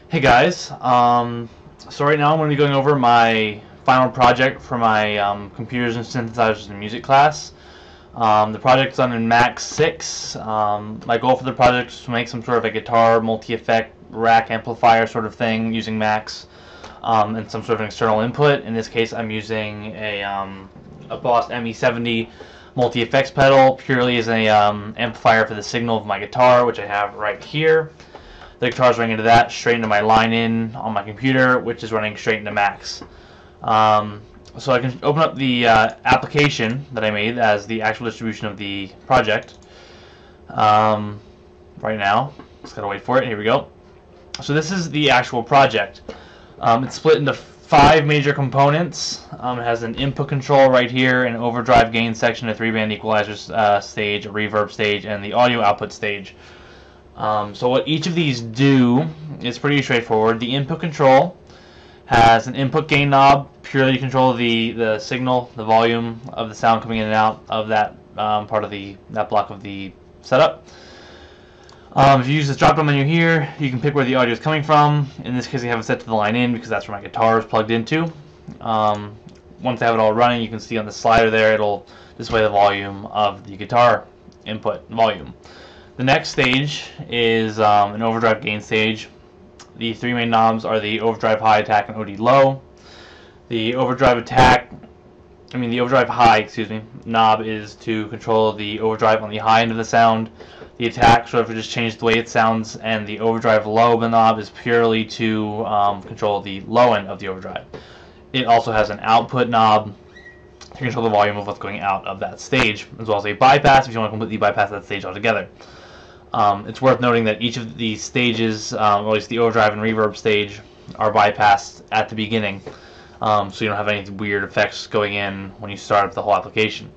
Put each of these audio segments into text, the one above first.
Hey guys, so right now I'm going to be going over my final project for my Computers and Synthesizers and Music class. The project's done in Max 6. My goal for the project is to make some sort of a guitar multi-effect rack amplifier sort of thing using Max and some sort of external input. In this case I'm using a Boss ME70 multi-effects pedal purely as an amplifier for the signal of my guitar, which I have right here. The guitar's running into that, straight into my line-in on my computer, which is running straight into Max. So I can open up the application that I made as the actual distribution of the project right now. Just gotta wait for it. Here we go. So this is the actual project. It's split into 5 major components. It has an input control right here, an overdrive gain section, a 3-band equalizer stage, a reverb stage, and the audio output stage. So what each of these do is pretty straightforward. The input control has an input gain knob, purely to control the signal, the volume of the sound coming in and out of that part of that block of the setup. If you use this drop-down menu here, you can pick where the audio is coming from. In this case, I have it set to the line in because that's where my guitar is plugged into. Once I have it all running, you can see on the slider there, it'll display the volume of the guitar input volume. The next stage is an overdrive gain stage. The 3 main knobs are the overdrive high, attack, and OD low. The overdrive high, knob is to control the overdrive on the high end of the sound. The attack sort of just changes the way it sounds, and the overdrive low knob is purely to control the low end of the overdrive. It also has an output knob to control the volume of what's going out of that stage, as well as a bypass if you want to completely bypass that stage altogether. It's worth noting that each of these stages, or at least the overdrive and reverb stage, are bypassed at the beginning, so you don't have any weird effects going in when you start up the whole application.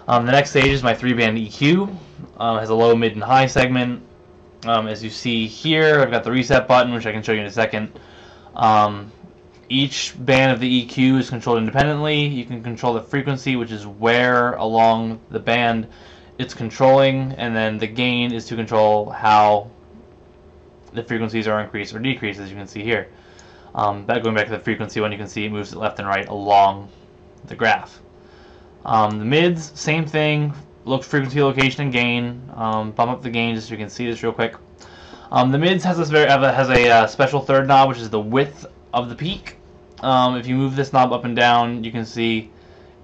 The next stage is my 3-band EQ. It has a low, mid, and high segment. As you see here, I've got the reset button, which I can show you in a second. Each band of the EQ is controlled independently. You can control the frequency, which is where along the band it's controlling, and then the gain is to control how the frequencies are increased or decreased, as you can see here. Going back to the frequency one, you can see it moves it left and right along the graph. The mids, same thing, frequency, location, and gain. Bump up the gain just so you can see this real quick. The mids has a special third knob, which is the width of the peak. If you move this knob up and down, you can see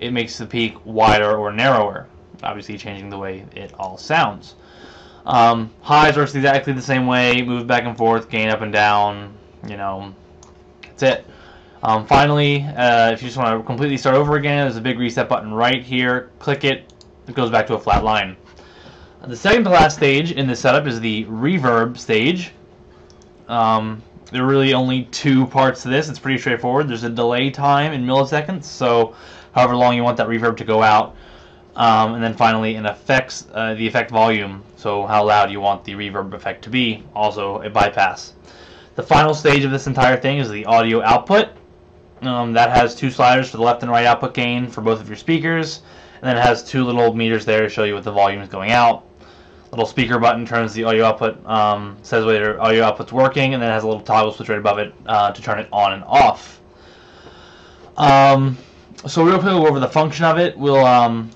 it makes the peak wider or narrower, obviously changing the way it all sounds. Highs works exactly the same way, move back and forth, gain up and down, that's it. Finally, if you just want to completely start over again, there's a big reset button right here. Click it, it goes back to a flat line. The second to last stage in this setup is the reverb stage. There are really only 2 parts to this. It's pretty straightforward. There's a delay time in milliseconds, so however long you want that reverb to go out. And then finally the effect volume, so how loud you want the reverb effect to be, also a bypass. The final stage of this entire thing is the audio output. That has 2 sliders for the left and right output gain for both of your speakers, and then it has 2 little meters there to show you what the volume is going out. Little speaker button turns the audio output, says whether your audio output's working, and then it has a little toggle switch right above it to turn it on and off. So real quick, we'll go over the function of it. We'll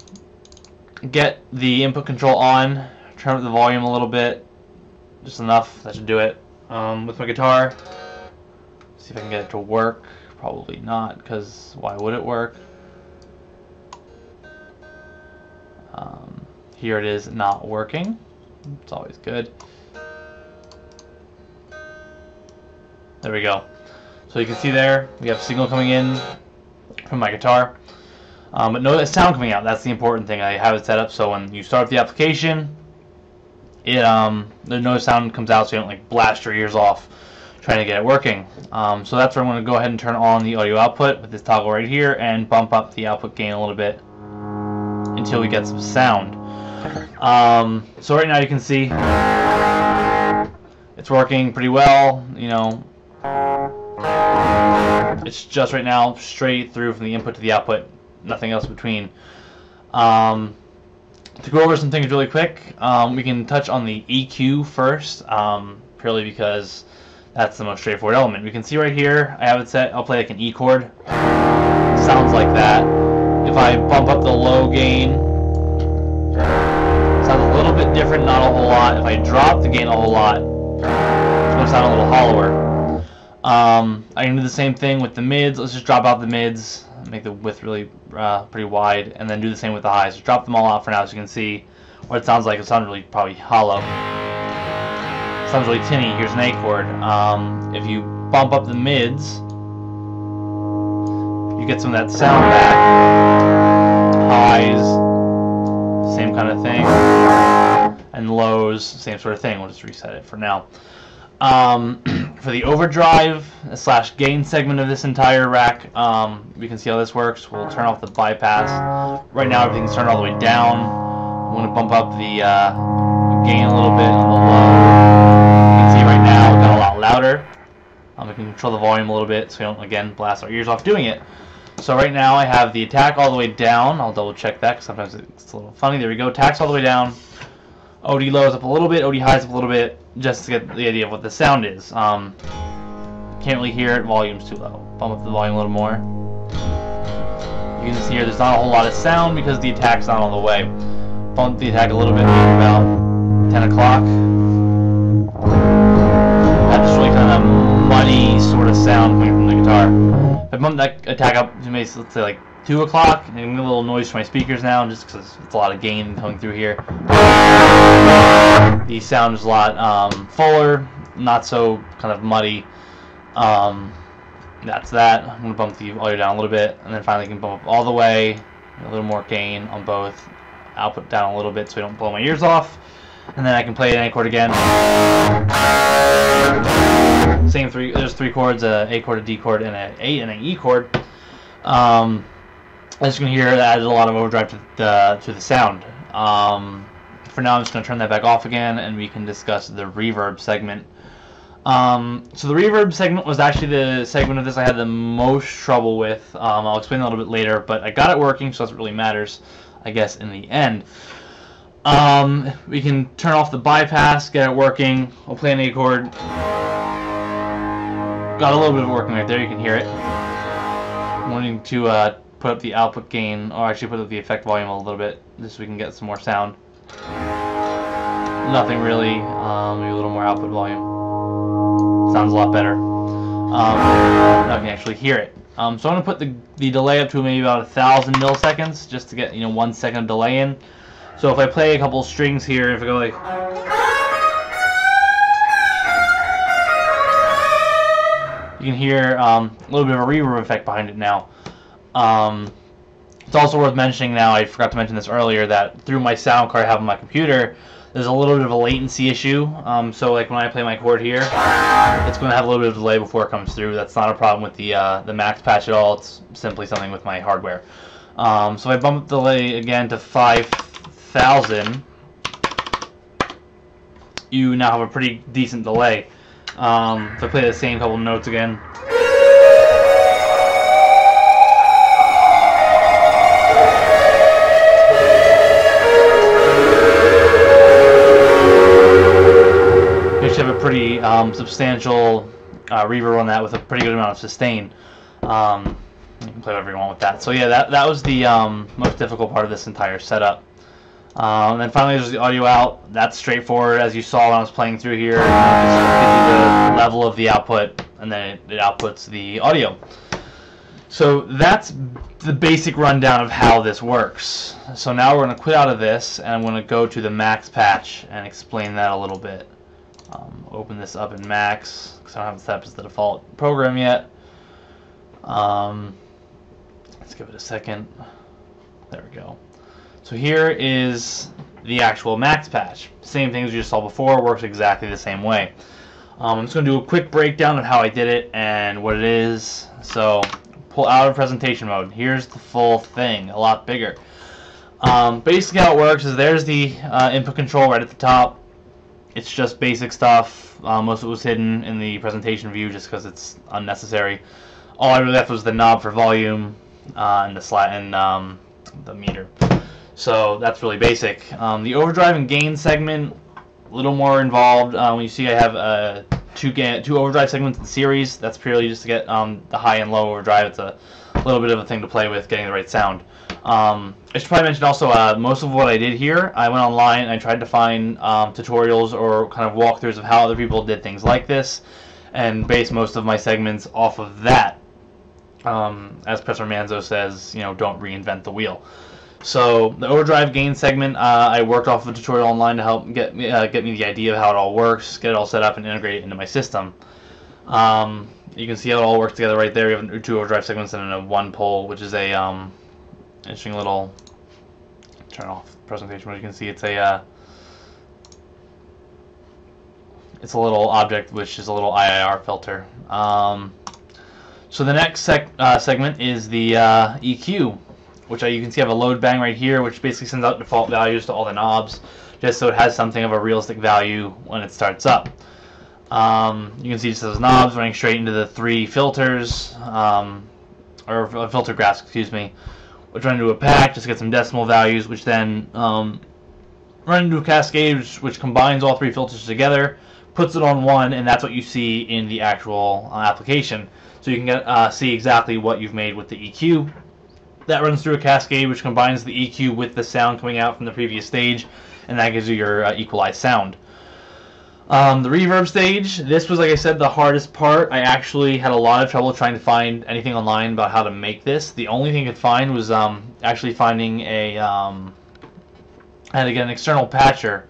get the input control on, turn up the volume a little bit, just enough, that should do it. With my guitar, see if I can get it to work. Probably not, because why would it work? Here it is not working. It's always good. There we go. So you can see there, we have signal coming in from my guitar. But no sound coming out. That's the important thing. I have it set up so when you start up the application, there's no sound comes out, so you don't blast your ears off trying to get it working. So that's where I'm going to go ahead and turn on the audio output with this toggle right here and bump up the output gain a little bit until we get some sound. So right now you can see it's working pretty well. It's just right now straight through from the input to the output, nothing else between. To go over some things really quick, we can touch on the EQ first, purely because That's the most straightforward element. We can see right here, I have it set, I'll play like an E chord. Sounds like that. If I bump up the low gain, sounds a little bit different, not a whole lot. If I drop the gain a whole lot, it's going to sound a little hollower. I can do the same thing with the mids. Let's just drop out the mids, make the width really pretty wide, and then do the same with the highs. Just drop them all out for now so you can see what it sounds like. It sounds really probably hollow. It sounds really tinny. Here's an A chord. If you bump up the mids, you get some of that sound back. Highs, same kind of thing. And lows, same sort of thing. We'll just reset it for now. For the overdrive / gain segment of this entire rack, we can see how this works. We'll turn off the bypass. Right now everything's turned all the way down. I'm going to bump up the gain a little bit on the low. You can see right now it got a lot louder. We can control the volume a little bit so we don't, again, blast our ears off doing it. So right now I have the attack all the way down. I'll double check that because sometimes it's a little funny. There we go. Attack's all the way down. OD lows up a little bit, OD highs up a little bit, just to get the idea of what the sound is. Can't really hear it, volume's too low. Bump up the volume a little more. You can see here there's not a whole lot of sound because the attack's not on the way. Bump the attack a little bit, maybe about 10 o'clock. That's really kind of muddy sort of sound coming from the guitar. If I bump that attack up to maybe, let's say, like 2 o'clock, and get a little noise from my speakers now, just because it's a lot of gain coming through here. The sound is a lot fuller, not so kind of muddy. That's that. I'm going to bump the audio down a little bit, and then finally can bump up all the way, a little more gain on both. Output down a little bit so I don't blow my ears off, and then I can play an A chord again. Same three. There's 3 chords: a A chord, a D chord, and an A and an E chord. As you can hear, that added a lot of overdrive to the sound. For now, I'm just going to turn that back off again, and we can discuss the reverb segment. So the reverb segment was actually the segment of this I had the most trouble with. I'll explain a little bit later, but I got it working, so that's what really matters, I guess, in the end. We can turn off the bypass, get it working. I'll play an A chord. Got a little bit of working right there, you can hear it. I'm wanting to put up the output gain, or actually put up the effect volume a little bit, just so we can get some more sound. Nothing really, maybe a little more output volume. Sounds a lot better. Now I can actually hear it. So I'm going to put the delay up to maybe about 1,000 milliseconds, just to get 1 second of delay in. So if I play a couple strings here, if I go like, you can hear a little bit of a reverb effect behind it now. It's also worth mentioning now, I forgot to mention this earlier, that through my sound card I have on my computer, there's a little bit of a latency issue. So like when I play my chord here, it's going to have a little bit of delay before it comes through. That's not a problem with the max patch at all. It's simply something with my hardware. So if I bump the delay again to 5,000, you now have a pretty decent delay. If I play the same couple notes again, have a pretty substantial reverb on that with a pretty good amount of sustain. You can play whatever you want with that. So yeah, that was the most difficult part of this entire setup. And then finally there's the audio out. That's straightforward, as you saw when I was playing through here. It just gives you the level of the output, and then it outputs the audio. So that's the basic rundown of how this works. So now we're going to quit out of this, and I'm going to go to the max patch and explain that a little bit. Open this up in Max, because I don't have it set up as the default program yet. Let's give it a second. There we go. So here is the actual Max patch. Same thing as you just saw before, works exactly the same way. I'm just going to do a quick breakdown of how I did it and what it is. So pull out of presentation mode. Here's the full thing, a lot bigger. Basically how it works is there's the input control right at the top. It's just basic stuff. Most of it was hidden in the presentation view just because it's unnecessary. All I really left was the knob for volume and the slide and the meter. So that's really basic. The overdrive and gain segment, a little more involved. When you see I have two overdrive segments in series. That's purely just to get the high and low overdrive. It's a little bit of a thing to play with, getting the right sound. I should probably mention also, most of what I did here, I went online and I tried to find tutorials or kind of walkthroughs of how other people did things like this, and base most of my segments off of that. As Professor Manzo says, you know, don't reinvent the wheel. So the overdrive gain segment, I worked off of a tutorial online to help get me the idea of how it all works, get it all set up, and integrate it into my system. You can see how it all works together right there. We have two overdrive segments and a one pole, which is a interesting little turn off presentation. Where you can see it's a little object, which is a little IIR filter. So the next segment is the EQ, which you can see I have a load bang right here, which basically sends out default values to all the knobs, just so it has something of a realistic value when it starts up. You can see just those knobs running straight into the three filters, or filter graphs, excuse me, which run into a pack just to get some decimal values, which then run into a cascade, which combines all three filters together, puts it on one, and that's what you see in the actual application. So you can see exactly what you've made with the EQ. That runs through a cascade, which combines the EQ with the sound coming out from the previous stage, and that gives you your equalized sound. The reverb stage, this was, like I said, the hardest part. I actually had a lot of trouble trying to find anything online about how to make this. The only thing I could find was actually finding a, I had to get an external patcher.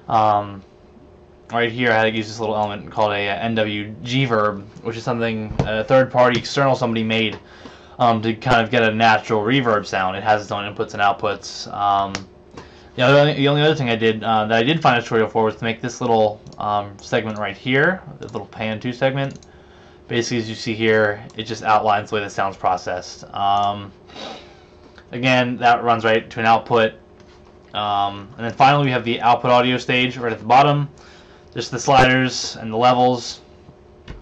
Right here I had to use this little element called a NWG verb, which is something a third-party external somebody made to kind of get a natural reverb sound. It has its own inputs and outputs. The only other thing I did that I did find a tutorial for was to make this little segment right here, this little pan 2 segment. Basically, as you see here, it just outlines the way the sound's processed. Again, that runs right to an output. And then finally, we have the output audio stage right at the bottom. Just the sliders and the levels.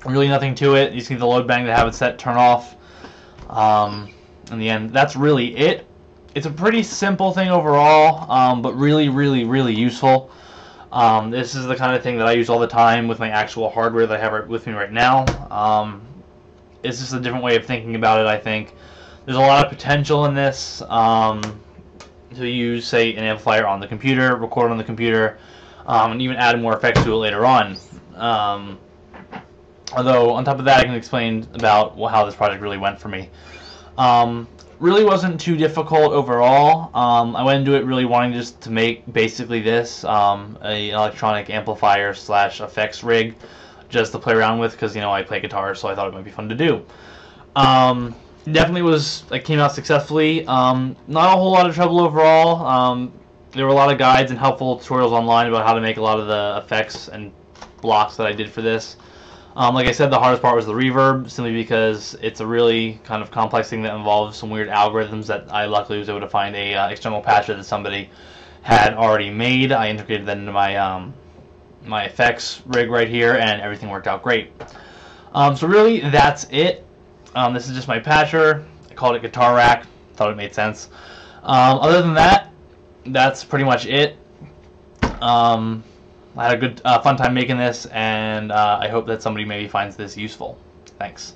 Really nothing to it. You see the load bang to have it set, turn off. In the end, that's really it. It's a pretty simple thing overall, but really, really, really useful. This is the kind of thing that I use all the time with my actual hardware that I have with me right now. It's just a different way of thinking about it, I think. There's a lot of potential in this to use, say, an amplifier on the computer, record on the computer, and even add more effects to it later on. Although, on top of that, I can explain about how this project really went for me. Really wasn't too difficult overall. I went into it really wanting just to make basically this, an electronic amplifier / effects rig, just to play around with, because, you know, I play guitar, so I thought it might be fun to do. Definitely came out successfully. Not a whole lot of trouble overall. There were a lot of guides and helpful tutorials online about how to make a lot of the effects and blocks that I did for this. Like I said, the hardest part was the reverb, simply because it's a really kind of complex thing that involves some weird algorithms that I luckily was able to find a external patcher that somebody had already made. I integrated that into my my effects rig right here, and everything worked out great. So really, that's it. This is just my patcher. I called it Guitar Rack. Thought it made sense. Other than that, that's pretty much it. I had a good, fun time making this, and I hope that somebody maybe finds this useful. Thanks.